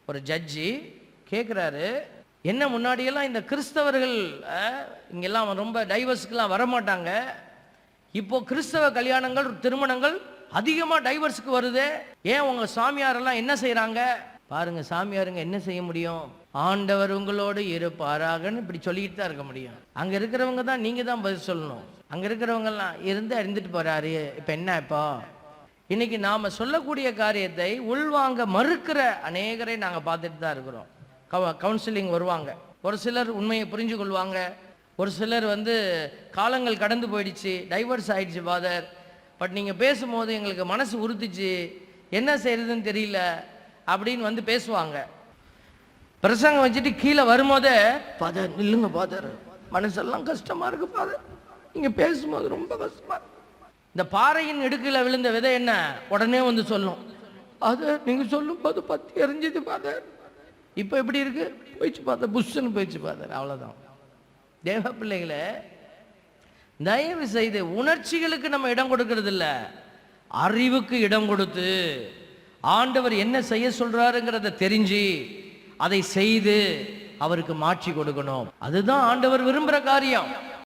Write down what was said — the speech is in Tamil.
ஒரு ஜட்ஜி கேட்குறாரு, என்ன முன்னாடியெல்லாம் இந்த கிறிஸ்தவர்கள் இங்கெல்லாம் ரொம்ப டைவர்ஸுக்கெல்லாம் வரமாட்டாங்க, இப்போ கிறிஸ்தவ கல்யாணங்கள் திருமணங்கள் அதிகமாக டைவர்ஸுக்கு வருது, ஏன் உங்கள் சாமியாரெல்லாம் என்ன செய்கிறாங்க? பாருங்க, சாமியாருங்க என்ன செய்ய முடியும்? ஆண்டவர் உங்களோடு இருப்பாராகன்னு இப்படி சொல்லிக்கிட்டு தான் இருக்க முடியும். அங்கே இருக்கிறவங்க தான், நீங்கள் தான் பதில் சொல்லணும். அங்கே இருக்கிறவங்கெல்லாம் இருந்து அறிந்துட்டு போகிறாரு, இப்போ என்ன? இப்போ இன்னைக்கு நாம் சொல்லக்கூடிய காரியத்தை உள்வாங்க மறுக்கிற அநேகரை நாங்கள் பார்த்துட்டு தான் இருக்கிறோம். கவுன்சிலிங் வருவாங்க, ஒரு சிலர் உண்மையை புரிஞ்சு கொள்வாங்க, ஒரு சிலர் காலங்கள் கடந்து போயிடுச்சு, டைவர்ஸ் ஆயிடுச்சு ஃபாதர், பட் நீங்கள் பேசும்போது எங்களுக்கு மனசு உறுத்துச்சு, என்ன செய்யறதுன்னு தெரியல அப்படின்னு பேசுவாங்க. பிரசங்கம் வச்சுட்டு கீழே வரும்போதே, ஃபாதர் இல்லைங்க ஃபாதர், மனசெல்லாம் கஷ்டமா இருக்கு ஃபாதர், நீங்க பேசும்போது ரொம்ப கஷ்டமா இருக்கு. இந்த பாறையின் இடுக்கில் விழுந்த விதை என்ன உடனே சொல்லும், அது நீங்க சொல்லும் போது பத்தி எரிஞ்சது ஃபாதர், இப்போ எப்படி இருக்கு? போயிடுச்சு ஃபாதர், புஷ்ஷுன்னு போயிடுச்சு ஃபாதர். அவ்வளோதான். தேவ பிள்ளைகளை, தயவு செய்து உணர்ச்சிகளுக்கு நம்ம இடம் கொடுக்கறது இல்ல, அறிவுக்கு இடம் கொடுத்து ஆண்டவர் என்ன செய்ய சொல்றாருங்கிறத தெரிஞ்சு அதை செய்து அவருக்கு மாற்றி கொடுக்கணும். அதுதான் ஆண்டவர் விரும்புகிற காரியம்.